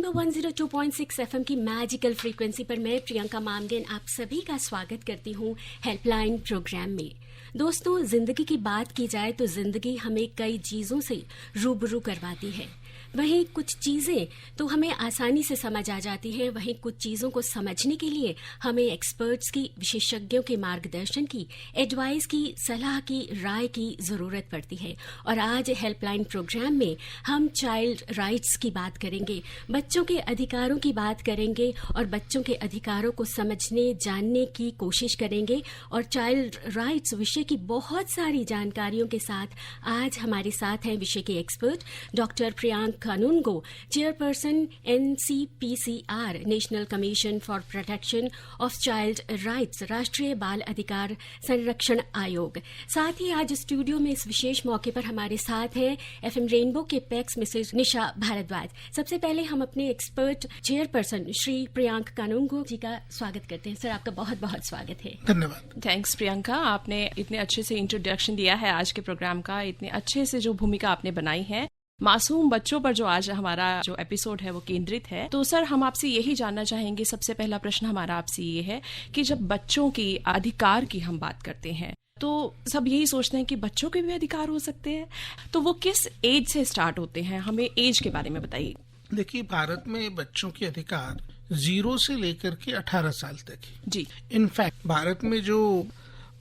Rainbow 102.6 FM की magical frequency पर मैं प्रियंका मामगेन आप सभी का स्वागत करती हूँ हेल्पलाइन प्रोग्राम में। दोस्तों, जिंदगी की बात की जाए तो जिंदगी हमें कई चीज़ों से रूबरू करवाती है। वहीं कुछ चीज़ें तो हमें आसानी से समझ आ जाती हैं, वहीं कुछ चीज़ों को समझने के लिए हमें एक्सपर्ट्स की, विशेषज्ञों के मार्गदर्शन की, एडवाइस की, सलाह की, राय की ज़रूरत पड़ती है। और आज हेल्पलाइन प्रोग्राम में हम चाइल्ड राइट्स की बात करेंगे, बच्चों के अधिकारों की बात करेंगे और बच्चों के अधिकारों को समझने, जानने की कोशिश करेंगे। और चाइल्ड राइट्स विषय की बहुत सारी जानकारियों के साथ आज हमारे साथ हैं विषय के expert doctor Priyank Kanoongo, chairperson NCPCR, national commission for protection of child rights, राष्ट्रीय बाल अधिकार संरक्षण आयोग। साथ ही आज स्टूडियो में इस विशेष मौके पर हमारे साथ हैं FM रेनबो के पैक्स मिसेज निशा भारद्वाज। सबसे पहले हम अपने एक्सपर्ट चेयरपर्सन श्री प्रियांक कानूनगो जी का स्वागत करते हैं। सर, आपका बहुत बहुत स्वागत है। धन्यवाद। थैंक्स प्रियंका, आपने इतने अच्छे से इंट्रोडक्शन दिया है आज के प्रोग्राम का, इतने अच्छे से जो भूमिका आपने बनाई है मासूम बच्चों पर जो आज हमारा जो एपिसोड है वो केंद्रित है। तो सर, हम आपसे यही जानना चाहेंगे, सबसे पहला प्रश्न हमारा आपसे ये है कि जब बच्चों की अधिकार की हम बात करते हैं तो सब यही सोचते हैं कि बच्चों के भी अधिकार हो सकते हैं, तो वो किस एज से स्टार्ट होते हैं? हमें एज के बारे में बताइए। देखिए, भारत में बच्चों के अधिकार 0 से लेकर के 18 साल तक है जी। इनफैक्ट भारत में जो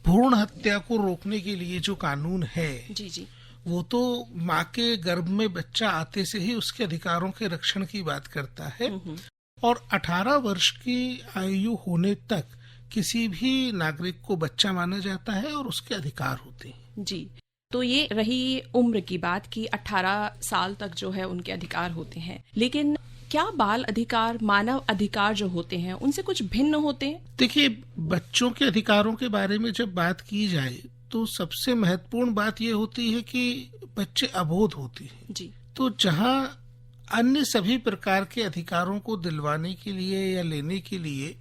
भ्रूण हत्या को रोकने के लिए जो कानून है जी जी, वो तो माँ के गर्भ में बच्चा आते से ही उसके अधिकारों के रक्षण की बात करता है। और 18 वर्ष की आयु होने तक किसी भी नागरिक को बच्चा माना जाता है और उसके अधिकार होते हैं। जी, तो ये रही उम्र की बात कि 18 साल तक जो है उनके अधिकार होते हैं, लेकिन क्या बाल अधिकार, मानव अधिकार जो होते हैं उनसे कुछ भिन्न होते हैं? देखिए, बच्चों के अधिकारों के बारे में जब बात की जाए तो सबसे महत्वपूर्ण बात यह होती है कि बच्चे अबोध होते हैं। जी। तो जहां अन्य सभी प्रकार के अधिकारों को दिलवाने के लिए या लेने के लिए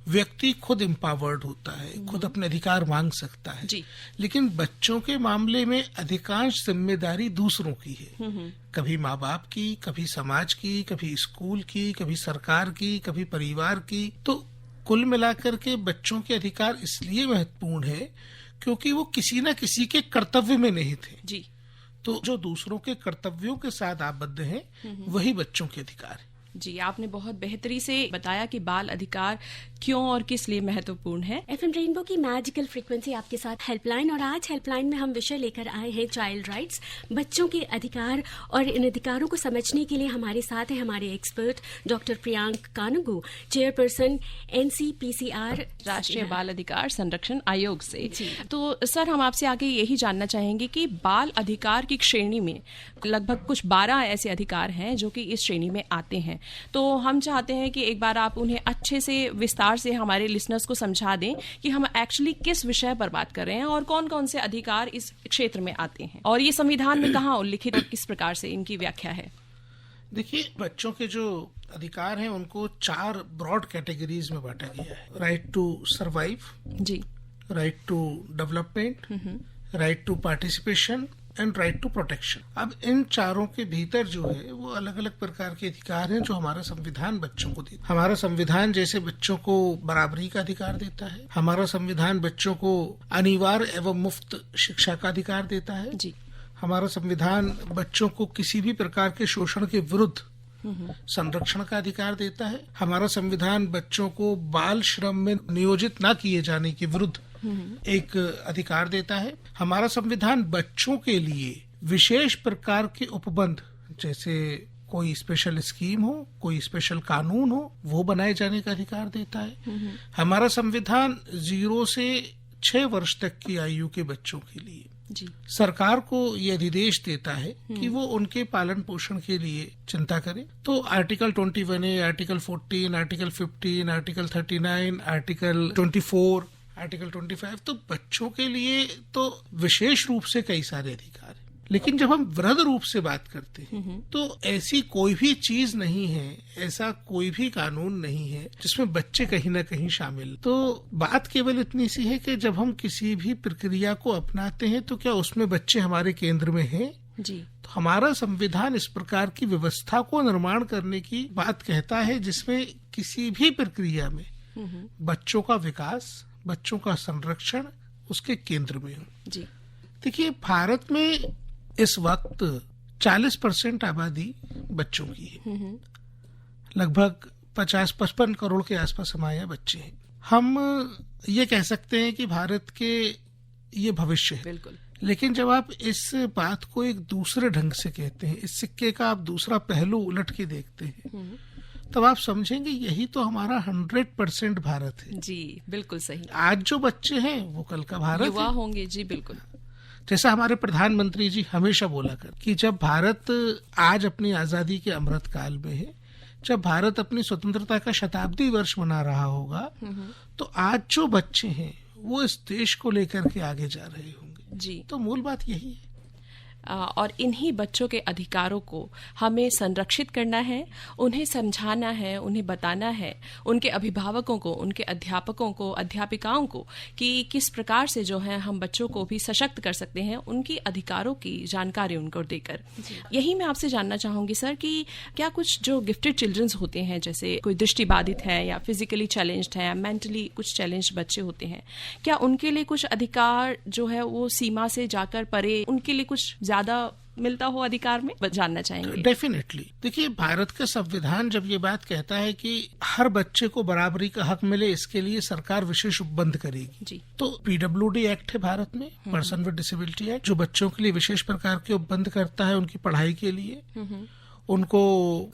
व्यक्ति खुद एम्पावर्ड होता है, खुद अपने अधिकार मांग सकता है जी। लेकिन बच्चों के मामले में अधिकांश जिम्मेदारी दूसरों की है। कभी माँ बाप की, कभी समाज की, कभी स्कूल की, कभी सरकार की, कभी परिवार की। तो कुल मिलाकर के बच्चों के अधिकार इसलिए महत्वपूर्ण है क्योंकि वो किसी न किसी के कर्तव्य में नहीं थे। जी। तो जो दूसरों के कर्तव्यों के साथ आबद्ध हैं, वही बच्चों के अधिकार है। जी, आपने बहुत बेहतरी से बताया कि बाल अधिकार क्यों और किस लिए महत्वपूर्ण है। FM रेनबो की मैजिकल फ्रीक्वेंसी आपके साथ हेल्पलाइन, और आज हेल्पलाइन में हम विषय लेकर आए हैं चाइल्ड राइट्स, बच्चों के अधिकार। और इन अधिकारों को समझने के लिए हमारे साथ हैं हमारे expert doctor Priyank Kanoongo, chairperson NCPCR, राष्ट्रीय बाल अधिकार संरक्षण आयोग से। तो सर, हम आपसे आगे यही जानना चाहेंगे कि बाल अधिकार की श्रेणी में लगभग कुछ 12 ऐसे अधिकार हैं जो कि इस श्रेणी में आते हैं। तो हम चाहते हैं कि एक बार आप उन्हें अच्छे से विस्तार से हमारे लिसनर्स को समझा दें कि हम एक्चुअली किस विषय पर बात कर रहे हैं और कौन कौन से अधिकार इस क्षेत्र में आते हैं और ये संविधान में कहाँ उल्लिखित और किस प्रकार से इनकी व्याख्या है। देखिए, बच्चों के जो अधिकार हैं उनको 4 ब्रॉड कैटेगरीज में बांटा गया है। राइट टू सर्वाइव, जी, right to development, right to participation and right to protection. अब इन चारों के भीतर जो है वो अलग अलग प्रकार के अधिकार हैं जो हमारा संविधान बच्चों को देता है। हमारा संविधान जैसे बच्चों को बराबरी का अधिकार देता है, हमारा संविधान बच्चों को अनिवार्य एवं मुफ्त शिक्षा का अधिकार देता है। जी। हमारा संविधान बच्चों को किसी भी प्रकार के शोषण के विरुद्ध संरक्षण का अधिकार देता है। हमारा संविधान बच्चों को बाल श्रम में नियोजित न किए जाने के विरुद्ध एक अधिकार देता है। हमारा संविधान बच्चों के लिए विशेष प्रकार के उपबंध, जैसे कोई स्पेशल स्कीम हो, कोई स्पेशल कानून हो, वो बनाए जाने का अधिकार देता है। हमारा संविधान 0 से 6 वर्ष तक की आयु के बच्चों के लिए जी। सरकार को ये अधिदेश देता है कि वो उनके पालन पोषण के लिए चिंता करे। तो article 21A, article 14, article 15, article 39, article 24, article 25, तो बच्चों के लिए तो विशेष रूप से कई सारे अधिकार हैं। लेकिन जब हम वृहद रूप से बात करते हैं तो ऐसी कोई भी चीज नहीं है, ऐसा कोई भी कानून नहीं है जिसमें बच्चे कहीं ना कहीं शामिल। तो बात केवल इतनी सी है कि जब हम किसी भी प्रक्रिया को अपनाते हैं तो क्या उसमें बच्चे हमारे केंद्र में हैं? जी। तो हमारा संविधान इस प्रकार की व्यवस्था को निर्माण करने की बात कहता है जिसमें किसी भी प्रक्रिया में बच्चों का विकास, बच्चों का संरक्षण उसके केंद्र में हो। जी। देखिए, भारत में इस वक्त 40% आबादी बच्चों की है। लगभग 50-55 करोड़ के आसपास हमारे यहाँ बच्चे हैं। हम ये कह सकते हैं कि भारत के ये भविष्य है। बिल्कुल। लेकिन जब आप इस बात को एक दूसरे ढंग से कहते हैं, इस सिक्के का आप दूसरा पहलू उलट के देखते हैं, तब आप समझेंगे यही तो हमारा 100% भारत है। जी, बिल्कुल सही। आज जो बच्चे हैं वो कल का भारत युवा है। होंगे। जी, बिल्कुल। जैसा हमारे प्रधानमंत्री जी हमेशा बोला कर कि जब भारत आज अपनी आजादी के अमृत काल में है, जब भारत अपनी स्वतंत्रता का शताब्दी वर्ष मना रहा होगा, तो आज जो बच्चे हैं वो इस देश को लेकर के आगे जा रहे होंगे। जी। तो मूल बात यही है। और इन्हीं बच्चों के अधिकारों को हमें संरक्षित करना है, उन्हें समझाना है, उन्हें बताना है, उनके अभिभावकों को, उनके अध्यापकों को, अध्यापिकाओं को कि किस प्रकार से जो है हम बच्चों को भी सशक्त कर सकते हैं, उनकी अधिकारों की जानकारी उनको देकर। यही मैं आपसे जानना चाहूंगी सर कि क्या कुछ जो गिफ्टेड चिल्ड्रंस होते हैं, जैसे कोई दृष्टिबाधित है या फिजिकली चैलेंज्ड है, मेंटली कुछ चैलेंज्ड बच्चे होते हैं, क्या उनके लिए कुछ अधिकार जो है वो सीमा से जाकर परे, उनके लिए कुछ ज्यादा मिलता हो अधिकार में, जानना चाहेंगे। डेफिनेटली। देखिए, भारत का संविधान जब ये बात कहता है कि हर बच्चे को बराबरी का हक मिले, इसके लिए सरकार विशेष उपबंध करेगी। जी। तो PWD एक्ट है भारत में, पर्सन विद डिसेबिलिटी एक्ट, जो बच्चों के लिए विशेष प्रकार के उपबंध करता है उनकी पढ़ाई के लिए, उनको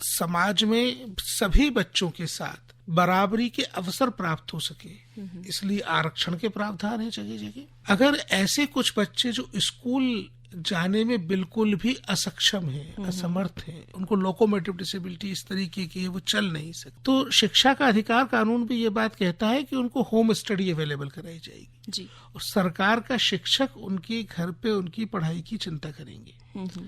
समाज में सभी बच्चों के साथ बराबरी के अवसर प्राप्त हो सके, इसलिए आरक्षण के प्रावधान है जगह जगह। अगर ऐसे कुछ बच्चे जो स्कूल जाने में बिल्कुल भी असक्षम है, असमर्थ है, उनको लोकोमोटिव डिसेबिलिटी इस तरीके की है, वो चल नहीं सकते, तो शिक्षा का अधिकार कानून भी ये बात कहता है कि उनको होम स्टडी अवेलेबल कराई जाएगी। जी। और सरकार का शिक्षक उनके घर पे उनकी पढ़ाई की चिंता करेंगे।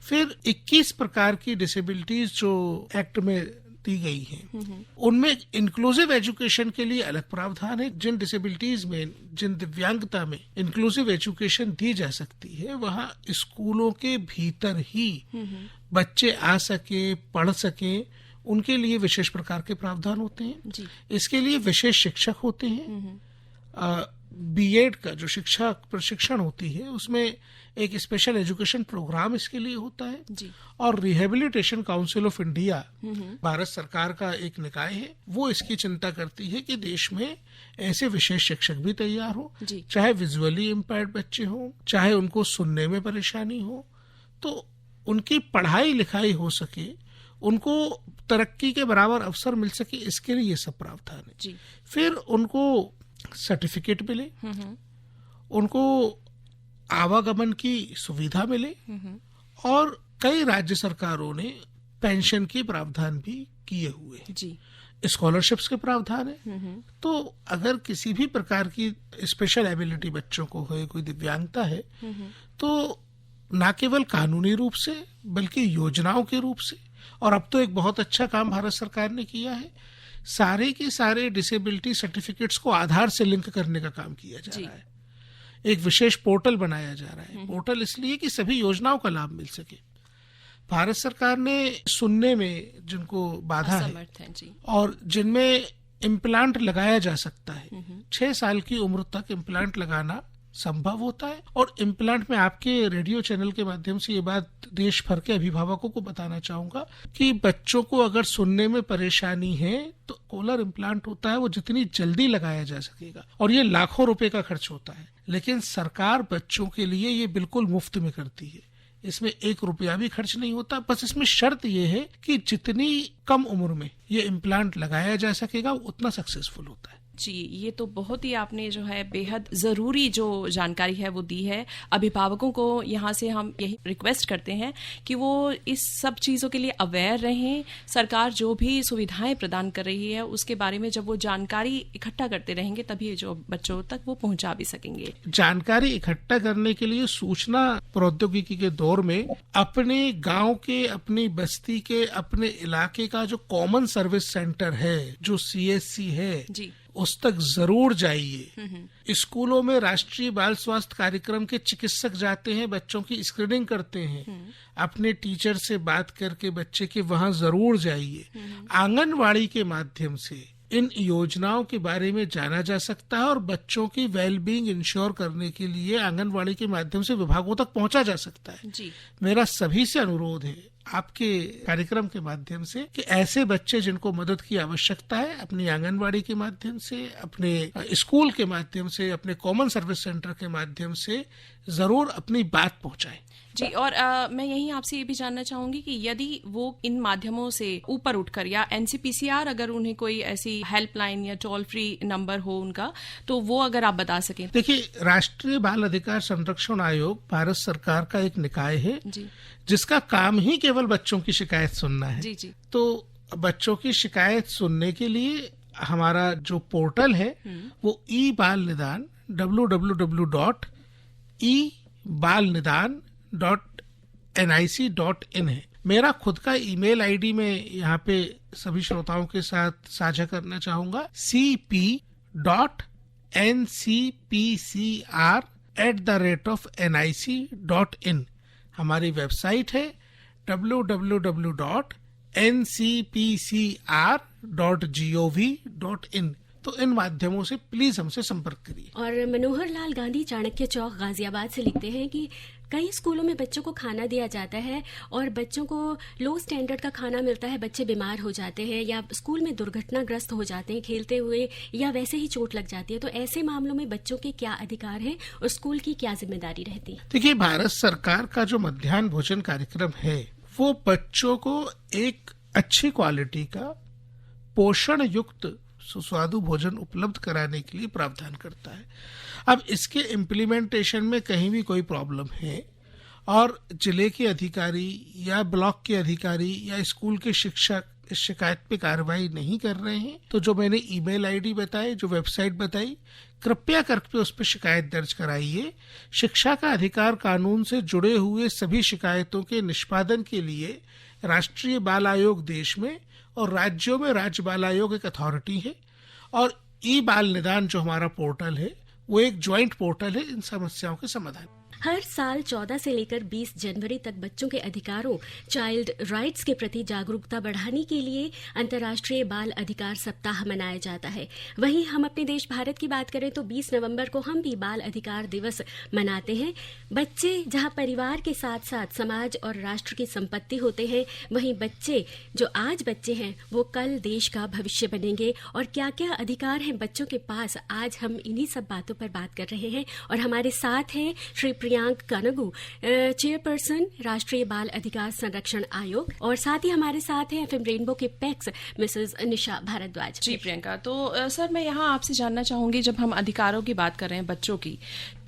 फिर 21 प्रकार की डिसेबिलिटीज जो एक्ट में दी गई हैं, उनमें इंक्लूसिव एजुकेशन के लिए अलग प्रावधान है। जिन डिसेबिलिटीज में, जिन दिव्यांगता में इंक्लूसिव एजुकेशन दी जा सकती है, वहाँ स्कूलों के भीतर ही बच्चे आ सके, पढ़ सके, उनके लिए विशेष प्रकार के प्रावधान होते हैं। जी। इसके लिए विशेष शिक्षक होते हैं। B.Ed का जो शिक्षा प्रशिक्षण होती है, उसमें एक स्पेशल एजुकेशन प्रोग्राम इसके लिए होता है। जी। और rehabilitation council of India Bharat सरकार का एक निकाय है, वो इसकी चिंता करती है कि देश में ऐसे विशेष शिक्षक भी तैयार हो, चाहे विजुअली इम्पेयर्ड बच्चे हो, चाहे उनको सुनने में परेशानी हो, तो उनकी पढ़ाई लिखाई हो सके, उनको तरक्की के बराबर अवसर मिल सके, इसके लिए ये सब प्रावधान है। जी। फिर उनको सर्टिफिकेट मिले, उनको आवागमन की सुविधा मिले, और कई राज्य सरकारों ने पेंशन के प्रावधान भी किए हुए हैं। जी। स्कॉलरशिप्स के प्रावधान है। तो अगर किसी भी प्रकार की स्पेशल एबिलिटी बच्चों को है, कोई दिव्यांगता है, तो न केवल कानूनी रूप से बल्कि योजनाओं के रूप से, और अब तो एक बहुत अच्छा काम भारत सरकार ने किया है, सारे के सारे डिसेबिलिटी सर्टिफिकेट्स को आधार से लिंक करने का काम किया जा रहा है। एक विशेष पोर्टल बनाया जा रहा है। पोर्टल इसलिए कि सभी योजनाओं का लाभ मिल सके। भारत सरकार ने सुनने में जिनको बाधा है और जिनमें इम्प्लांट लगाया जा सकता है, 6 साल की उम्र तक इम्प्लांट लगाना संभव होता है। और इम्प्लांट में आपके रेडियो चैनल के माध्यम से ये बात देश भर के अभिभावकों को बताना चाहूंगा कि बच्चों को अगर सुनने में परेशानी है तो कोलर इम्प्लांट होता है, वो जितनी जल्दी लगाया जा सकेगा, और ये लाखों रुपए का खर्च होता है, लेकिन सरकार बच्चों के लिए ये बिल्कुल मुफ्त में करती है। इसमें 1 रुपया भी खर्च नहीं होता। बस इसमें शर्त ये है कि जितनी कम उम्र में ये इम्प्लांट लगाया जा सकेगा उतना सक्सेसफुल होता है। जी, ये तो बहुत ही आपने जो है बेहद ज़रूरी जो जानकारी है वो दी है। अभिभावकों को यहाँ से हम यही रिक्वेस्ट करते हैं कि वो इस सब चीज़ों के लिए अवेयर रहें। सरकार जो भी सुविधाएं प्रदान कर रही है उसके बारे में जब वो जानकारी इकट्ठा करते रहेंगे तभी जो बच्चों तक वो पहुंचा भी सकेंगे। जानकारी इकट्ठा करने के लिए सूचना प्रौद्योगिकी के दौर में अपने गाँव के, अपनी बस्ती के, अपने इलाके का जो कॉमन सर्विस सेंटर है, जो CSC है, जी, उस तक जरूर जाइए। स्कूलों में राष्ट्रीय बाल स्वास्थ्य कार्यक्रम के चिकित्सक जाते हैं, बच्चों की स्क्रीनिंग करते हैं। अपने टीचर से बात करके बच्चे के वहां जरूर जाइए। आंगनवाड़ी के माध्यम से इन योजनाओं के बारे में जाना जा सकता है और बच्चों की वेलबींग इंश्योर करने के लिए आंगनवाड़ी के माध्यम से विभागों तक पहुंचा जा सकता है। जी। मेरा सभी से अनुरोध है आपके कार्यक्रम के माध्यम से कि ऐसे बच्चे जिनको मदद की आवश्यकता है अपनी आंगनवाड़ी के माध्यम से, अपने स्कूल के माध्यम से, अपने कॉमन सर्विस सेंटर के माध्यम से जरूर अपनी बात पहुंचाएं। जी, और मैं यही आपसे ये भी जानना चाहूंगी कि यदि वो इन माध्यमों से ऊपर उठकर या एनसीपीसीआर अगर उन्हें कोई ऐसी हेल्पलाइन या टोल फ्री नंबर हो उनका, तो वो अगर आप बता सकें। देखिए, राष्ट्रीय बाल अधिकार संरक्षण आयोग भारत सरकार का एक निकाय है जी। जिसका काम ही केवल बच्चों की शिकायत सुनना है। जी जी। तो बच्चों की शिकायत सुनने के लिए हमारा जो पोर्टल है वो ई बाल निदान www.ebalnidan.nic.in है। मेरा खुद का ईमेल आईडी मैं यहाँ पे सभी श्रोताओं के साथ साझा करना चाहूंगा, cp.ncpcr@nic.in। हमारी वेबसाइट है www.ncpcr.gov.in। तो इन माध्यमों से प्लीज हमसे संपर्क करिए। और मनोहर लाल गांधी चाणक्य चौक गाजियाबाद से लिखते हैं कि कई स्कूलों में बच्चों को खाना दिया जाता है और बच्चों को लो स्टैंडर्ड का खाना मिलता है, बच्चे बीमार हो जाते हैं या स्कूल में दुर्घटनाग्रस्त हो जाते हैं खेलते हुए, या वैसे ही चोट लग जाती है। तो ऐसे मामलों में बच्चों के क्या अधिकार हैं और स्कूल की क्या जिम्मेदारी रहती है? देखिए, भारत सरकार का जो मध्याह्न भोजन कार्यक्रम है वो बच्चों को एक अच्छी क्वालिटी का पोषण युक्त सुस्वादु भोजन उपलब्ध कराने के लिए प्रावधान करता है। अब इसके इम्प्लीमेंटेशन में कहीं भी कोई प्रॉब्लम है और जिले के अधिकारी या ब्लॉक के अधिकारी या स्कूल के शिक्षक इस शिकायत पे कार्रवाई नहीं कर रहे हैं, तो जो मैंने ईमेल आईडी बताई, जो वेबसाइट बताई, कृपया करके उस पर शिकायत दर्ज कराइए। शिक्षा का अधिकार कानून से जुड़े हुए सभी शिकायतों के निष्पादन के लिए राष्ट्रीय बाल आयोग देश में और राज्यों में राज्य बाल आयोग एक अथॉरिटी है, और ई बाल निदान जो हमारा पोर्टल है वो एक ज्वाइंट पोर्टल है इन समस्याओं के समाधान। हर साल 14 से लेकर 20 जनवरी तक बच्चों के अधिकारों, चाइल्ड राइट्स के प्रति जागरूकता बढ़ाने के लिए अंतर्राष्ट्रीय बाल अधिकार सप्ताह मनाया जाता है। वहीं हम अपने देश भारत की बात करें तो 20 नवंबर को हम भी बाल अधिकार दिवस मनाते हैं। बच्चे जहां परिवार के साथ साथ समाज और राष्ट्र की संपत्ति होते हैं, वहीं बच्चे जो आज बच्चे हैं वो कल देश का भविष्य बनेंगे। और क्या क्या अधिकार हैं बच्चों के पास, आज हम इन्हीं सब बातों पर बात कर रहे हैं। और हमारे साथ हैं श्री प्रियांक कनगू, चेयरपर्सन राष्ट्रीय बाल अधिकार संरक्षण आयोग, और साथ ही हमारे साथ हैं एफएम रेनबो के पैक्स मिसेस निशा भारद्वाज। जी प्रियंका, तो सर मैं यहाँ आपसे जानना चाहूंगी, जब हम अधिकारों की बात कर रहे हैं बच्चों की,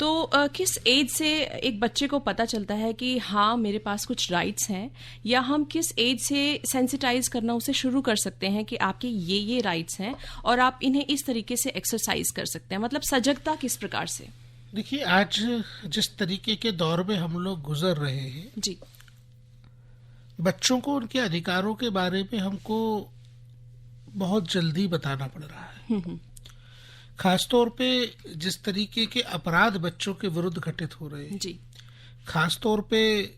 तो किस एज से एक बच्चे को पता चलता है कि हाँ मेरे पास कुछ राइट्स हैं, या हम किस एज से सेंसिटाइज करना उसे शुरू कर सकते हैं कि आपके ये राइट्स हैं और आप इन्हें इस तरीके से एक्सरसाइज कर सकते हैं, मतलब सजगता किस प्रकार से? देखिए, आज जिस तरीके के दौर में हम लोग गुजर रहे हैं जी, बच्चों को उनके अधिकारों के बारे में हमको बहुत जल्दी बताना पड़ रहा है। खासतौर पे जिस तरीके के अपराध बच्चों के विरुद्ध घटित हो रहे हैं जी, खासतौर पे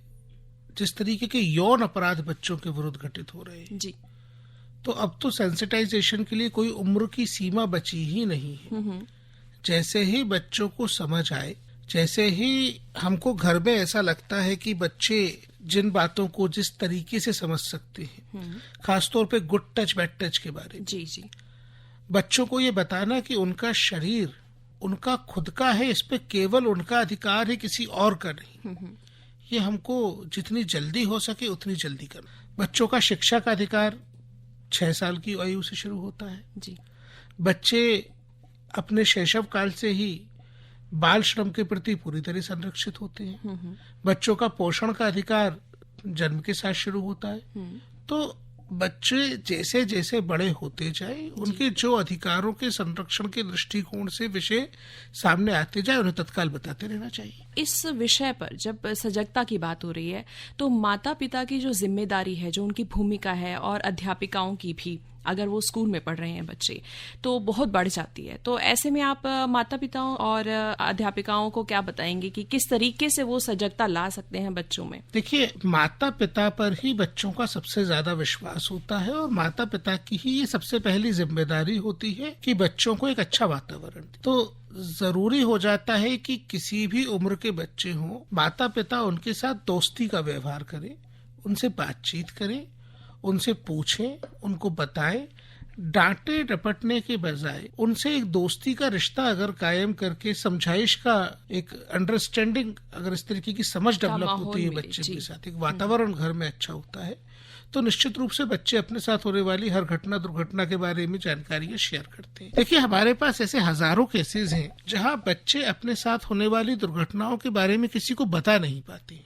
जिस तरीके के यौन अपराध बच्चों के विरुद्ध घटित हो रहे हैं जी, तो अब तो सेंसिटाइजेशन के लिए कोई उम्र की सीमा बची ही नहीं है। जैसे ही बच्चों को समझ आए, जैसे ही हमको घर में ऐसा लगता है कि बच्चे जिन बातों को जिस तरीके से समझ सकते हैं, खासतौर पे गुड टच बैड टच के बारे में, जी जी, बच्चों को ये बताना कि उनका शरीर उनका खुद का है, इस पे केवल उनका अधिकार है, किसी और का नहीं, ये हमको जितनी जल्दी हो सके उतनी जल्दी करना। बच्चों का शिक्षा का अधिकार 6 साल की आयु से शुरू होता है जी। बच्चे अपने शैशव काल से ही बाल श्रम के प्रति पूरी तरह संरक्षित होते हैं। बच्चों का पोषण का अधिकार जन्म के साथ शुरू होता है। तो बच्चे जैसे जैसे बड़े होते जाए, उनके जो अधिकारों के संरक्षण के दृष्टिकोण से विषय सामने आते जाए, उन्हें तत्काल बताते रहना चाहिए। इस विषय पर जब सजगता की बात हो रही है तो माता पिता की जो जिम्मेदारी है, जो उनकी भूमिका है, और अध्यापिकाओं की भी, अगर वो स्कूल में पढ़ रहे हैं बच्चे, तो बहुत बढ़ जाती है। तो ऐसे में आप माता पिताओं और अध्यापिकाओं को क्या बताएंगे कि किस तरीके से वो सजगता ला सकते हैं बच्चों में? देखिए, माता पिता पर ही बच्चों का सबसे ज्यादा विश्वास होता है और माता पिता की ही ये सबसे पहली जिम्मेदारी होती है कि बच्चों को एक अच्छा वातावरण। तो जरूरी हो जाता है कि किसी भी उम्र के बच्चे हों, माता पिता उनके साथ दोस्ती का व्यवहार करें, उनसे बातचीत करें, उनसे पूछें, उनको बताएं, डांटे डपटने के बजाय उनसे एक दोस्ती का रिश्ता अगर कायम करके समझाइश का एक अंडरस्टैंडिंग, अगर इस तरीके की समझ डेवलप होती है बच्चे के साथ, एक वातावरण घर में अच्छा होता है, तो निश्चित रूप से बच्चे अपने साथ होने वाली हर घटना दुर्घटना के बारे में जानकारियां शेयर करते हैं। देखिए, हमारे पास ऐसे हजारों केसेस हैं जहां बच्चे अपने साथ होने वाली दुर्घटनाओं के बारे में किसी को बता नहीं पाते।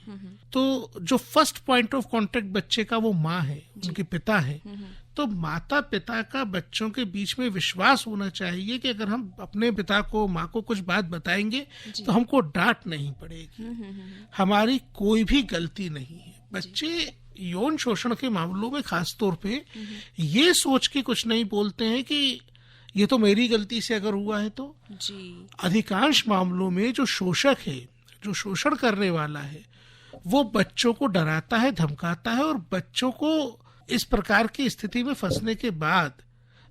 तो जो फर्स्ट पॉइंट ऑफ कांटेक्ट बच्चे का वो माँ है, उनके पिता है। तो माता पिता का बच्चों के बीच में विश्वास होना चाहिए कि अगर हम अपने पिता को, माँ को कुछ बात बताएंगे तो हमको डांट नहीं पड़ेगी, हमारी कोई भी गलती नहीं है। बच्चे यौन शोषण के मामलों में खास तौर पे ये सोच के कुछ नहीं बोलते हैं कि ये तो मेरी गलती से अगर हुआ है तो। अधिकांश मामलों में जो शोषक है, जो शोषण करने वाला है, वो बच्चों को डराता है, धमकाता है, और बच्चों को इस प्रकार की स्थिति में फंसने के बाद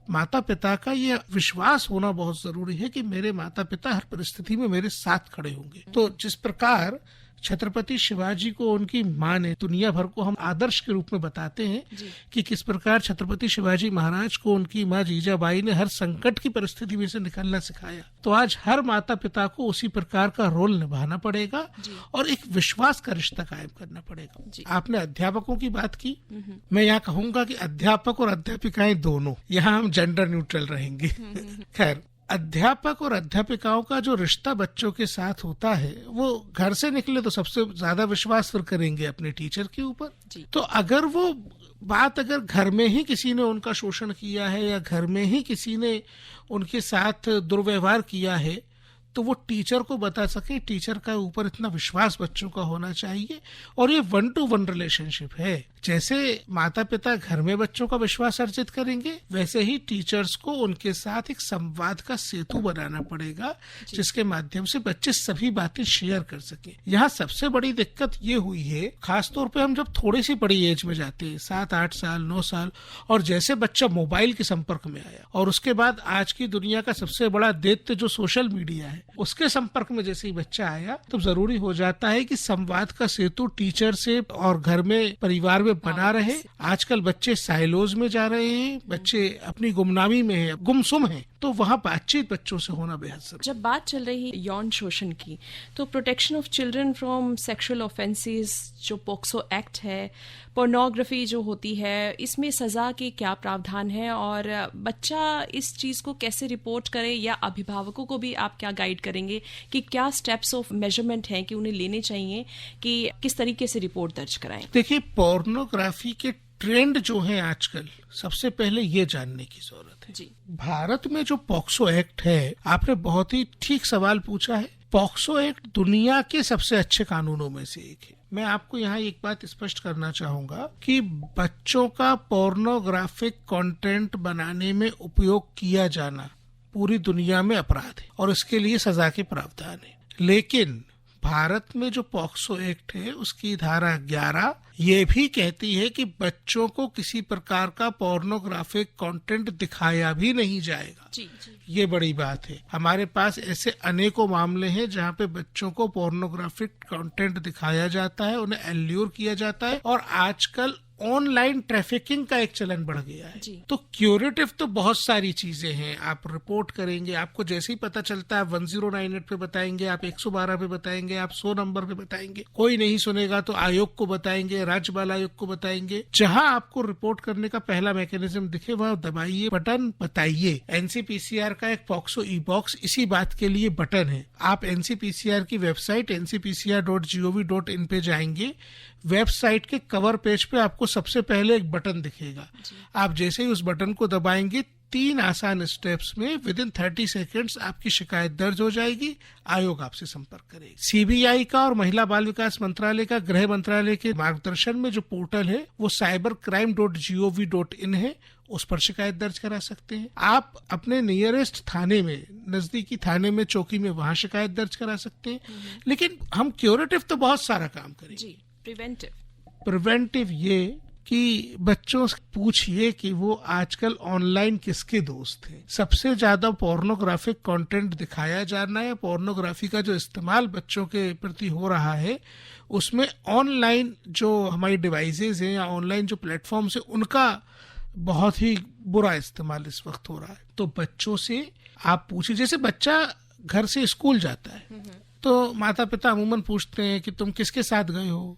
माता पिता का ये विश्वास होना बहुत जरूरी है कि मेरे माता पिता हर परिस्थिति में मेरे साथ खड़े होंगे। तो जिस प्रकार छत्रपति शिवाजी को उनकी माँ ने दुनिया भर को हम आदर्श के रूप में बताते हैं कि किस प्रकार छत्रपति शिवाजी महाराज को उनकी माँ जीजाबाई ने हर संकट की परिस्थिति में से निकलना सिखाया, तो आज हर माता पिता को उसी प्रकार का रोल निभाना पड़ेगा और एक विश्वास का रिश्ता कायम करना पड़ेगा। आपने अध्यापकों की बात की, मैं यहाँ कहूंगा कि अध्यापक और अध्यापिकाएं दोनों, यहाँ हम जेंडर न्यूट्रल रहेंगे। खैर, अध्यापक और अध्यापिकाओं का जो रिश्ता बच्चों के साथ होता है, वो घर से निकले तो सबसे ज्यादा विश्वास फिर करेंगे अपने टीचर के ऊपर। तो अगर वो बात, अगर घर में ही किसी ने उनका शोषण किया है या घर में ही किसी ने उनके साथ दुर्व्यवहार किया है, तो वो टीचर को बता सके। टीचर का ऊपर इतना विश्वास बच्चों का होना चाहिए, और ये 1-to-1 रिलेशनशिप है। जैसे माता पिता घर में बच्चों का विश्वास अर्जित करेंगे, वैसे ही टीचर्स को उनके साथ एक संवाद का सेतु बनाना पड़ेगा, जिसके माध्यम से बच्चे सभी बातें शेयर कर सके। यहाँ सबसे बड़ी दिक्कत ये हुई है, खासतौर पे हम जब थोड़ी सी बड़ी एज में जाते हैं, 7-8 साल 9 साल, और जैसे बच्चा मोबाइल के संपर्क में आया, और उसके बाद आज की दुनिया का सबसे बड़ा दैत्य जो सोशल मीडिया है, उसके संपर्क में जैसे ही बच्चा आया, तो जरूरी हो जाता है कि संवाद का सेतु टीचर से और घर में, परिवार में बना रहे। आजकल बच्चे साइलोज में जा रहे हैं, बच्चे अपनी गुमनामी में हैं, गुमसुम हैं, तो वहाँ बातचीत बच्चों से होना बेहद जरूरी। जब बात चल रही है यौन शोषण की, तो protection of children from sexual offences जो पोक्सो एक्ट है, पोर्नोग्राफी जो होती है, इसमें सजा के क्या प्रावधान है, और बच्चा इस चीज को कैसे रिपोर्ट करे, या अभिभावकों को भी आप क्या गाइड करेंगे कि क्या स्टेप्स ऑफ मेजरमेंट हैं कि उन्हें लेने चाहिए कि किस तरीके से रिपोर्ट दर्ज कराएं? देखिए, पोर्नोग्राफी के ट्रेंड जो है आजकल, सबसे पहले ये जानने की जरूरत है। भारत में जो पॉक्सो एक्ट है, आपने बहुत ही ठीक सवाल पूछा है। पॉक्सो एक्ट दुनिया के सबसे अच्छे कानूनों में से एक है। मैं आपको यहाँ एक बात स्पष्ट करना चाहूंगा कि बच्चों का पोर्नोग्राफिक कंटेंट बनाने में उपयोग किया जाना पूरी दुनिया में अपराध है, और इसके लिए सजा के प्रावधान है। लेकिन भारत में जो पॉक्सो एक्ट है, उसकी धारा 11 ये भी कहती है कि बच्चों को किसी प्रकार का पोर्नोग्राफिक कंटेंट दिखाया भी नहीं जाएगा। ये बड़ी बात है। हमारे पास ऐसे अनेकों मामले हैं जहाँ पे बच्चों को पोर्नोग्राफिक कंटेंट दिखाया जाता है, उन्हें एल्यूर किया जाता है, और आजकल ऑनलाइन ट्रैफिकिंग का एक चलन बढ़ गया है। तो क्यूरेटिव तो बहुत सारी चीजें हैं। आप रिपोर्ट करेंगे, आपको जैसे ही पता चलता है 1098 पे बताएंगे, आप 112 पे बताएंगे, आप 100 नंबर पे बताएंगे, कोई नहीं सुनेगा तो आयोग को बताएंगे, राज्य बाल आयोग को बताएंगे। जहां आपको रिपोर्ट करने का पहला मैकेनिज्म दिखे, वहां दबाइए बटन, बताइए। एनसीपीसीआर का एक पॉक्सो ई बॉक्स इसी बात के लिए बटन है। आप एनसीपीसीआर की वेबसाइट ncpcr.gov.in पे जाएंगे, वेबसाइट के कवर पेज पे आपको सबसे पहले एक बटन दिखेगा। आप जैसे ही उस बटन को दबाएंगे, 3 आसान स्टेप्स में विद इन 30 सेकेंड्स आपकी शिकायत दर्ज हो जाएगी, आयोग आपसे संपर्क करेगी। सीबीआई का और महिला बाल विकास मंत्रालय का गृह मंत्रालय के मार्गदर्शन में जो पोर्टल है वो cybercrime.gov.in है, उस पर शिकायत दर्ज करा सकते हैं। आप अपने नियरेस्ट थाने में, नजदीकी थाने में, चौकी में, वहां शिकायत दर्ज करा सकते हैं। लेकिन हम क्यूरेटिव तो बहुत सारा काम करेंगे। जी, प्रिवेंटिव ये कि बच्चों से पूछिए कि वो आजकल ऑनलाइन किसके दोस्त हैं। सबसे ज्यादा पोर्नोग्राफिक कंटेंट दिखाया जाना है, पोर्नोग्राफी का जो इस्तेमाल बच्चों के प्रति हो रहा है, उसमें ऑनलाइन जो हमारी डिवाइसेज हैं या ऑनलाइन जो प्लेटफॉर्म्स हैं, उनका बहुत ही बुरा इस्तेमाल इस वक्त हो रहा है। तो बच्चों से आप पूछिए, जैसे बच्चा घर से स्कूल जाता है तो माता पिता अमूमन पूछते हैं कि तुम किसके साथ गए हो,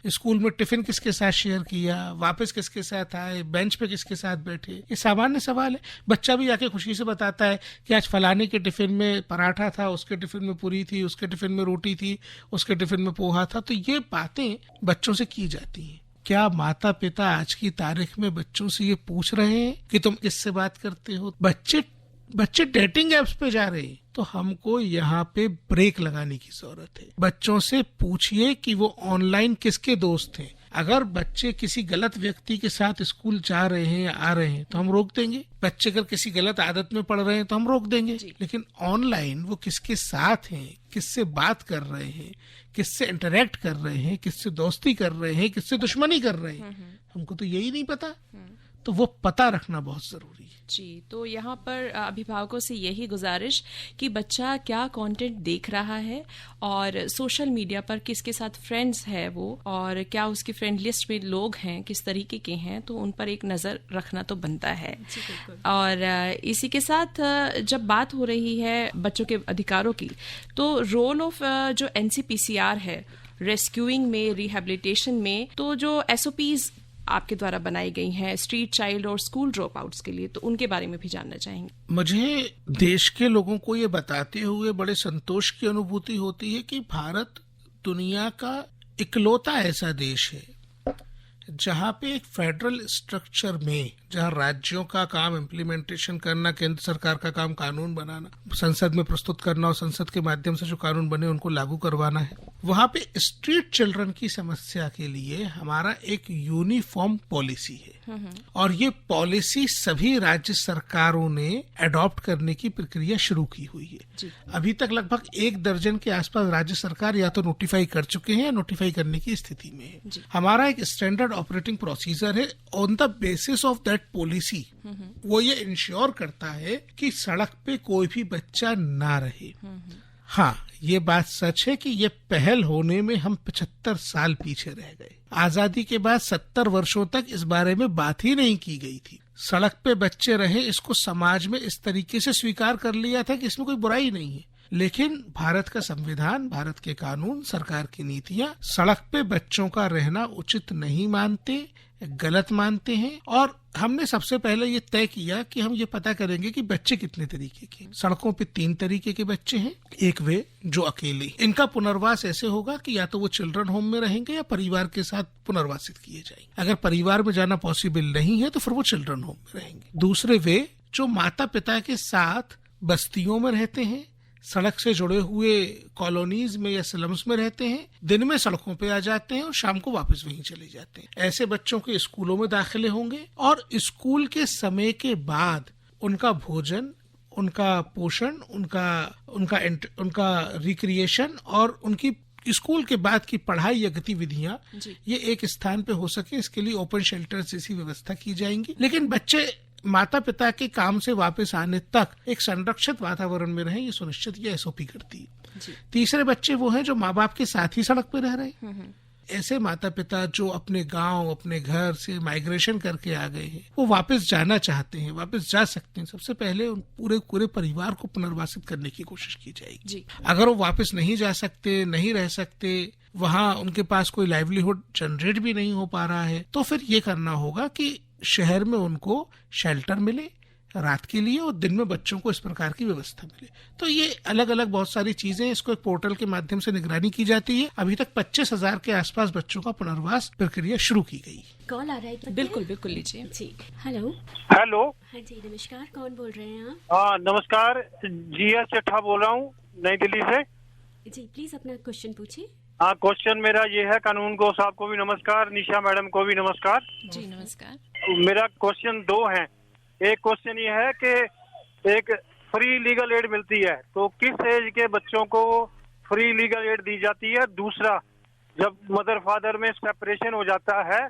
स्कूल में टिफिन किसके साथ शेयर किया, वापस किसके साथ आए, बेंच पे किसके साथ बैठे। ये सामान्य सवाल है। बच्चा भी आके खुशी से बताता है कि आज फलाने के टिफिन में पराठा था, उसके टिफिन में पूरी थी, उसके टिफिन में रोटी थी, उसके टिफिन में पोहा था। तो ये बातें बच्चों से की जाती हैं। क्या माता पिता आज की तारीख में बच्चों से ये पूछ रहे हैं कि तुम किससे बात करते हो? बच्चे डेटिंग एप्स पे जा रहे हैं। तो हमको यहाँ पे ब्रेक लगाने की जरूरत है। बच्चों से पूछिए कि वो ऑनलाइन किसके दोस्त हैं। अगर बच्चे किसी गलत व्यक्ति के साथ स्कूल जा रहे हैं या आ रहे हैं तो हम रोक देंगे। बच्चे अगर किसी गलत आदत में पड़ रहे हैं तो हम रोक देंगे। लेकिन ऑनलाइन वो किसके साथ हैं, किससे बात कर रहे हैं, किससे इंटरेक्ट कर रहे हैं, किससे दोस्ती कर रहे हैं, किससे दुश्मनी कर रहे हैं, हमको तो यही नहीं पता। तो वो पता रखना बहुत जरूरी है। जी, तो यहाँ पर अभिभावकों से यही गुजारिश कि बच्चा क्या कंटेंट देख रहा है और सोशल मीडिया पर किसके साथ फ्रेंड्स है वो, और क्या उसकी फ्रेंड लिस्ट में लोग हैं, किस तरीके के हैं, तो उन पर एक नजर रखना तो बनता है। और इसी के साथ जब बात हो रही है बच्चों के अधिकारों की, तो रोल ऑफ जो NCPCR है रेस्क्यूइंग में, रिहेबिलिटेशन में, तो जो SOPs आपके द्वारा बनाई गई हैं स्ट्रीट चाइल्ड और स्कूल ड्रॉप आउट्स के लिए, तो उनके बारे में भी जानना चाहेंगे। मुझे देश के लोगों को ये बताते हुए बड़े संतोष की अनुभूति होती है कि भारत दुनिया का इकलौता ऐसा देश है जहाँ पे एक फेडरल स्ट्रक्चर में, जहाँ राज्यों का काम इम्प्लीमेंटेशन करना, केंद्र सरकार का काम कानून बनाना, संसद में प्रस्तुत करना और संसद के माध्यम से जो कानून बने उनको लागू करवाना है, वहाँ पे स्ट्रीट चिल्ड्रन की समस्या के लिए हमारा एक यूनिफॉर्म पॉलिसी है। और ये पॉलिसी सभी राज्य सरकारों ने अडॉप्ट करने की प्रक्रिया शुरू की हुई है। अभी तक लगभग 1 दर्जन के आसपास राज्य सरकार या तो नोटिफाई कर चुके हैं या नोटिफाई करने की स्थिति में है। हमारा एक स्टैंडर्ड ऑपरेटिंग प्रोसीजर है। On the basis of that policy वो ये इंश्योर करता है कि सड़क पे कोई भी बच्चा ना रहे। हाँ, ये बात सच है कि ये पहल होने में हम 75 साल पीछे रह गए। आजादी के बाद 70 वर्षों तक इस बारे में बात ही नहीं की गई थी। सड़क पे बच्चे रहे, इसको समाज में इस तरीके से स्वीकार कर लिया था कि इसमें कोई बुराई नहीं है। लेकिन भारत का संविधान, भारत के कानून, सरकार की नीतियां सड़क पे बच्चों का रहना उचित नहीं मानते, गलत मानते हैं। और हमने सबसे पहले ये तय किया कि हम ये पता करेंगे कि बच्चे कितने तरीके के। सड़कों पे 3 तरीके के बच्चे हैं। एक वे जो अकेले, इनका पुनर्वास ऐसे होगा कि या तो वो चिल्ड्रन होम में रहेंगे या परिवार के साथ पुनर्वासित किए जाएंगे। अगर परिवार में जाना पॉसिबल नहीं है तो फिर वो चिल्ड्रन होम में रहेंगे। दूसरे वे जो माता पिता के साथ बस्तियों में रहते हैं, सड़क से जुड़े हुए कॉलोनीज में या स्लम्स में रहते हैं, दिन में सड़कों पे आ जाते हैं और शाम को वापस वहीं चले जाते हैं। ऐसे बच्चों के स्कूलों में दाखिले होंगे और स्कूल के समय के बाद उनका भोजन, उनका पोषण, उनका रिक्रिएशन और उनकी स्कूल के बाद की पढ़ाई या गतिविधियां ये एक स्थान पे हो सके, इसके लिए ओपन शेल्टर जैसी व्यवस्था की जाएंगी। लेकिन बच्चे माता पिता के काम से वापस आने तक एक संरक्षित वातावरण में रहें, ये सुनिश्चित ये SOP करती है। तीसरे बच्चे वो हैं जो माँ बाप के साथ ही सड़क पे रह रहे हैं। ऐसे माता पिता जो अपने गांव, अपने घर से माइग्रेशन करके आ गए हैं, वो वापस जाना चाहते हैं, वापस जा सकते हैं। सबसे पहले उन पूरे परिवार को पुनर्वासित करने की कोशिश की जाएगी। अगर वो वापस नहीं जा सकते, नहीं रह सकते, वहाँ उनके पास कोई लाइवलीहुड जनरेट भी नहीं हो पा रहा है, तो फिर ये करना होगा कि शहर में उनको शेल्टर मिले, रात के लिए और दिन में बच्चों को इस प्रकार की व्यवस्था मिले। तो ये अलग अलग बहुत सारी चीजें, इसको एक पोर्टल के माध्यम से निगरानी की जाती है। अभी तक 25,000 के आसपास बच्चों का पुनर्वास प्रक्रिया शुरू की गई। कॉल आ रहा है? बिल्कुल बिल्कुल लीजिए जी। हेलो। हेलो। हाँ जी, नमस्कार, कौन बोल रहे हैं आप? हाँ नमस्कार, जीएस चट्ठा बोल रहा हूँ नई दिल्ली से। जी, प्लीज अपना क्वेश्चन पूछिए। हाँ, क्वेश्चन मेरा ये है, कानून गो साहब को भी नमस्कार, निशा मैडम को भी नमस्कार। जी नमस्कार। मेरा क्वेश्चन 2 है। एक क्वेश्चन ये है कि एक फ्री लीगल एड मिलती है, तो किस एज के बच्चों को फ्री लीगल एड दी जाती है? दूसरा, जब मदर फादर में सेपरेशन हो जाता है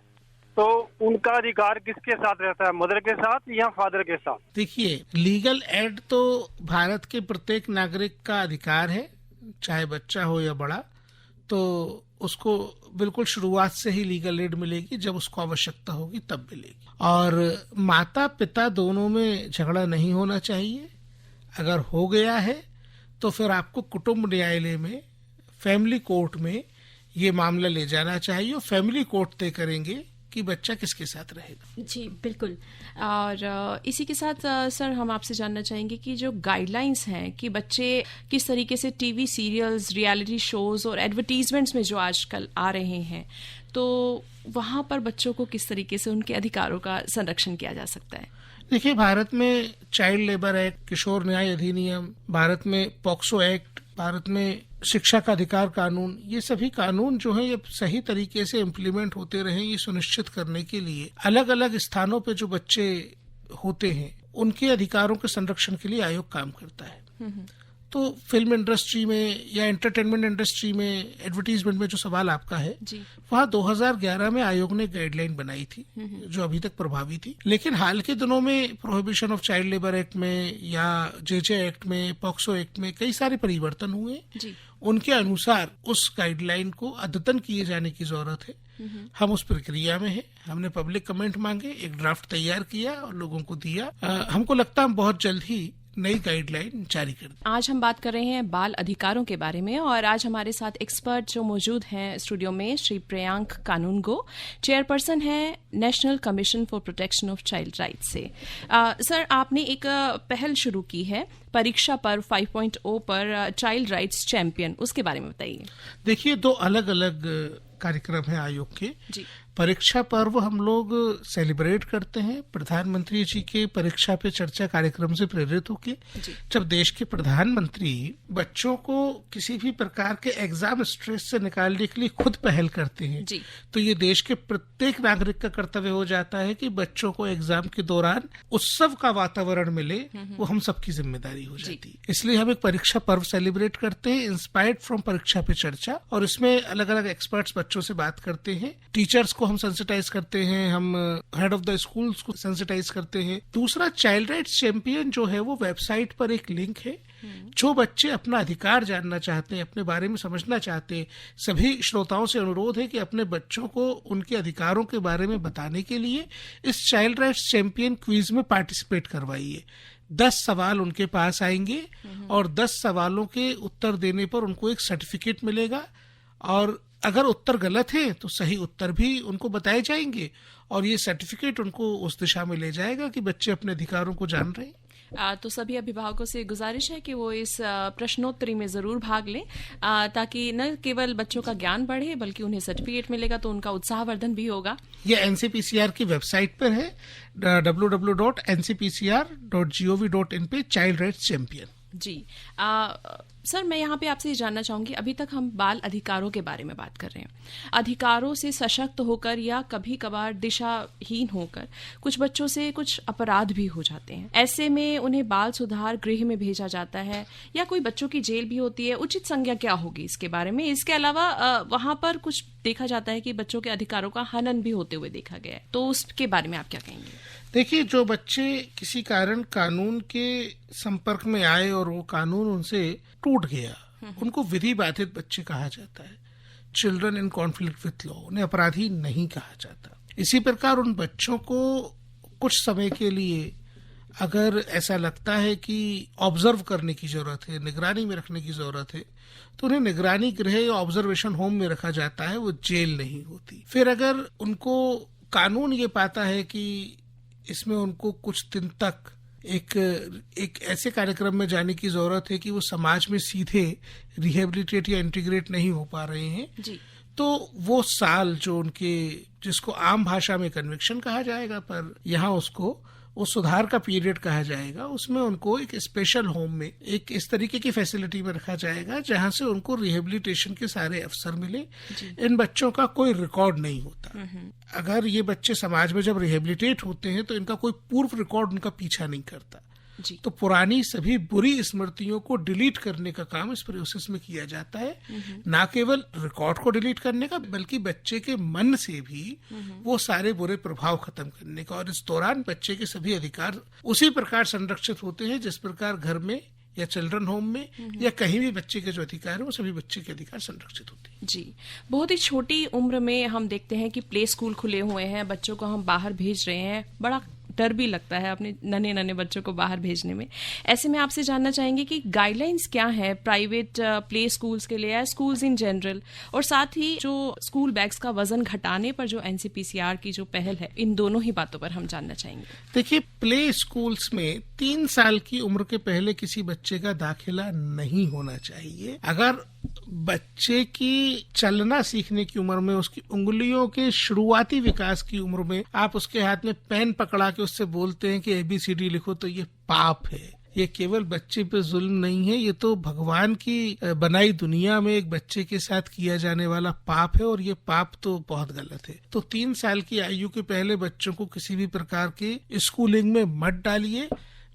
तो उनका अधिकार किसके साथ रहता है, मदर के साथ या फादर के साथ? देखिए, लीगल एड तो भारत के प्रत्येक नागरिक का अधिकार है, चाहे बच्चा हो या बड़ा। तो उसको बिल्कुल शुरुआत से ही लीगल एड मिलेगी, जब उसको आवश्यकता होगी तब मिलेगी। और माता पिता दोनों में झगड़ा नहीं होना चाहिए। अगर हो गया है तो फिर आपको कुटुंब न्यायालय में, फैमिली कोर्ट में ये मामला ले जाना चाहिए और फैमिली कोर्ट तय करेंगे कि बच्चा किसके साथ रहेगा। जी बिल्कुल। और इसी के साथ सर हम आपसे जानना चाहेंगे कि जो गाइडलाइंस हैं कि बच्चे किस तरीके से टीवी सीरियल्स, रियलिटी शोज और एडवर्टीजमेंट्स में जो आजकल आ रहे हैं, तो वहां पर बच्चों को किस तरीके से उनके अधिकारों का संरक्षण किया जा सकता है? देखिए, भारत में चाइल्ड लेबर एक्ट, किशोर न्याय अधिनियम, भारत में पॉक्सो एक्ट, भारत में शिक्षा का अधिकार कानून, ये सभी कानून जो है ये सही तरीके से इम्प्लीमेंट होते रहे, ये सुनिश्चित करने के लिए अलग अलग स्थानों पे जो बच्चे होते हैं उनके अधिकारों के संरक्षण के लिए आयोग काम करता है। तो फिल्म इंडस्ट्री में या एंटरटेनमेंट इंडस्ट्री में, एडवर्टीजमेंट में जो सवाल आपका है, वहाँ 2011 में आयोग ने गाइडलाइन बनाई थी जो अभी तक प्रभावी थी। लेकिन हाल के दिनों में prohibition of child labour act में या जेजे एक्ट में, पॉक्सो एक्ट में कई सारे परिवर्तन हुए। उनके अनुसार उस गाइडलाइन को अद्यतन किए जाने की जरूरत है। हम उस प्रक्रिया में हैं। हमने पब्लिक कमेंट मांगे, एक ड्राफ्ट तैयार किया और लोगों को दिया। हमको लगता है हम बहुत जल्द ही नई गाइडलाइन जारी कर दी। आज हम बात कर रहे हैं बाल अधिकारों के बारे में और आज हमारे साथ एक्सपर्ट जो मौजूद हैं स्टूडियो में, श्री प्रियांक कानूनगो, चेयरपर्सन है national commission for protection of child rights से। सर, आपने एक पहल शुरू की है परीक्षा पर्व 5.0 पर चाइल्ड राइट्स चैंपियन, उसके बारे में बताइए। देखिए, 2 अलग अलग कार्यक्रम है आयोग के। परीक्षा पर्व हम लोग सेलिब्रेट करते हैं प्रधानमंत्री जी के परीक्षा पे चर्चा कार्यक्रम से प्रेरित होके। जब देश के प्रधानमंत्री बच्चों को किसी भी प्रकार के एग्जाम स्ट्रेस से निकालने के लिए खुद पहल करते हैं, तो ये देश के प्रत्येक नागरिक का कर्तव्य हो जाता है कि बच्चों को एग्जाम के दौरान उत्सव का वातावरण मिले, वो हम सबकी जिम्मेदारी हो जाती है। इसलिए हम एक परीक्षा पर्व सेलिब्रेट करते हैं, इंस्पायर्ड फ्रॉम परीक्षा पे चर्चा, और इसमें अलग अलग एक्सपर्ट्स बच्चों से बात करते हैं। टीचर्स को हम सेंसिटाइज करते हैं, हम हेड ऑफ द स्कूल्स को सेंसिटाइज करते हैं। दूसरा, चाइल्ड राइट्स चैंपियन जो है वो वेबसाइट पर एक लिंक है। जो बच्चे अपना अधिकार जानना चाहते हैं, अपने बारे में समझना चाहते हैं, सभी श्रोताओं से अनुरोध है कि अपने बच्चों को उनके अधिकारों के बारे में बताने के लिए इस चाइल्ड राइट्स चैंपियन क्विज में पार्टिसिपेट करवाइए। 10 सवाल उनके पास आएंगे और 10 सवालों के उत्तर देने पर उनको एक सर्टिफिकेट मिलेगा, और अगर उत्तर गलत है तो सही उत्तर भी उनको बताए जाएंगे, और ये सर्टिफिकेट उनको उस दिशा में ले जाएगा कि बच्चे अपने अधिकारों को जान रहे हैं। तो सभी अभिभावकों से गुजारिश है कि वो इस प्रश्नोत्तरी में जरूर भाग लें, ताकि न केवल बच्चों का ज्ञान बढ़े बल्कि उन्हें सर्टिफिकेट मिलेगा तो उनका उत्साहवर्धन भी होगा। ये एनसीपीसीआर की वेबसाइट पर है, www.ncpcr.gov.in पे चाइल्ड राइट्स चैंपियन। जी सर, मैं यहाँ पे आपसे ये जानना चाहूंगी, अभी तक हम बाल अधिकारों के बारे में बात कर रहे हैं। अधिकारों से सशक्त होकर या कभी कभार दिशाहीन होकर कुछ बच्चों से कुछ अपराध भी हो जाते हैं। ऐसे में उन्हें बाल सुधार गृह में भेजा जाता है या कोई बच्चों की जेल भी होती है। उचित संज्ञा क्या होगी इसके बारे में? इसके अलावा वहां पर कुछ देखा जाता है कि बच्चों के अधिकारों का हनन भी होते हुए देखा गया है, तो उसके बारे में आप क्या कहेंगे? देखिए, जो बच्चे किसी कारण कानून के संपर्क में आए और वो कानून उनसे टूट गया, उनको विधि बाधित बच्चे कहा जाता है। Children in conflict with law, उन्हें अपराधी नहीं कहा जाता। इसी प्रकार उन बच्चों को कुछ समय के लिए अगर ऐसा लगता है कि ऑब्जर्व करने की जरूरत है, निगरानी में रखने की जरूरत है, तो उन्हें निगरानी गृह या ऑब्जर्वेशन होम में रखा जाता है, वो जेल नहीं होती। फिर अगर उनको कानून ये पाता है कि इसमें उनको कुछ दिन तक एक ऐसे कार्यक्रम में जाने की जरूरत है कि वो समाज में सीधे रिहेबिलिटेट या इंटीग्रेट नहीं हो पा रहे हैं जी। तो वो साल जो उनके, जिसको आम भाषा में कन्विक्शन कहा जाएगा पर यहाँ उसको वो सुधार का पीरियड कहा जाएगा, उसमें उनको एक स्पेशल होम में एक इस तरीके की फैसिलिटी में रखा जाएगा जहां से उनको रिहेबिलिटेशन के सारे अवसर मिले। इन बच्चों का कोई रिकॉर्ड नहीं होता। अगर ये बच्चे समाज में जब रिहेबिलिटेट होते हैं तो इनका कोई पूर्व रिकॉर्ड उनका पीछा नहीं करता। जी। तो पुरानी सभी बुरी स्मृतियों को डिलीट करने का काम इस प्रोसेस में किया जाता है। ना केवल रिकॉर्ड को डिलीट करने का बल्कि बच्चे के मन से भी वो सारे बुरे प्रभाव खत्म करने का। और इस दौरान बच्चे के सभी अधिकार उसी प्रकार संरक्षित होते हैं जिस प्रकार घर में या चिल्ड्रन होम में या कहीं भी बच्चे के जो अधिकार है वो सभी बच्चे के अधिकार संरक्षित होते हैं। जी। बहुत ही छोटी उम्र में हम देखते हैं कि प्ले स्कूल खुले हुए हैं, बच्चों को हम बाहर भेज रहे हैं, बड़ा डर भी लगता है अपने नन्हे नन्हे बच्चों को बाहर भेजने में। ऐसे में आपसे जानना चाहेंगे कि गाइडलाइंस क्या है प्राइवेट प्ले स्कूल्स के लिए या स्कूल्स इन जनरल, और साथ ही जो स्कूल बैग्स का वजन घटाने पर जो एनसीपीसीआर की जो पहल है, इन दोनों ही बातों पर हम जानना चाहेंगे। देखिए, प्ले स्कूल्स में 3 साल की उम्र के पहले किसी बच्चे का दाखिला नहीं होना चाहिए। अगर बच्चे की चलना सीखने की उम्र में, उसकी उंगलियों के शुरुआती विकास की उम्र में आप उसके हाथ में पेन पकड़ा के उससे बोलते हैं कि ABCD लिखो, तो ये पाप है। ये केवल बच्चे पे जुल्म नहीं है, ये तो भगवान की बनाई दुनिया में एक बच्चे के साथ किया जाने वाला पाप है, और ये पाप तो बहुत गलत है। तो 3 साल की आयु के पहले बच्चों को किसी भी प्रकार के स्कूलिंग में मत डालिए।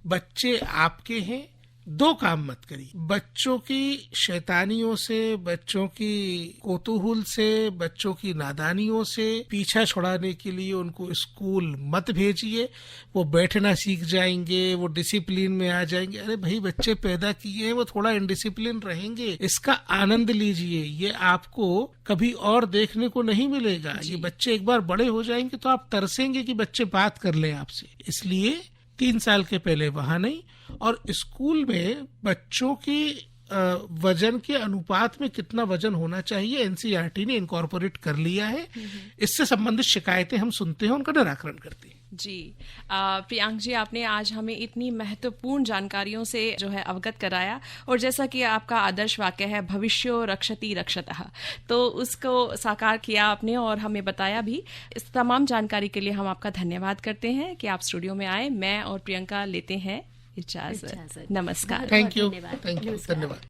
बच्चे आपके हैं, 2 काम मत करिए। बच्चों की शैतानियों से, बच्चों की कौतूहल से, बच्चों की नादानियों से पीछा छुड़ाने के लिए उनको स्कूल मत भेजिए। वो बैठना सीख जाएंगे, वो डिसिप्लिन में आ जाएंगे। अरे भाई, बच्चे पैदा किए हैं, वो थोड़ा इनडिसिप्लिन रहेंगे, इसका आनंद लीजिए। ये आपको कभी और देखने को नहीं मिलेगा। ये बच्चे एक बार बड़े हो जाएंगे तो आप तरसेंगे कि बच्चे बात कर लें आपसे। इसलिए 3 साल के पहले वहां नहीं। और स्कूल में बच्चों की वजन के अनुपात में कितना वजन होना चाहिए एनसीईआरटी ने इनकॉर्पोरेट कर लिया है। इससे संबंधित शिकायतें हम सुनते हैं, उनका निराकरण करते हैं। जी। प्रियांक जी, आपने आज हमें इतनी महत्वपूर्ण जानकारियों से जो है अवगत कराया, और जैसा कि आपका आदर्श वाक्य है भविष्यो रक्षति रक्षतः, तो उसको साकार किया आपने और हमें बताया भी। इस तमाम जानकारी के लिए हम आपका धन्यवाद करते हैं कि आप स्टूडियो में आए। मैं और प्रियंका लेते हैं इजाजत। नमस्कार। Thank you. धन्यवाद।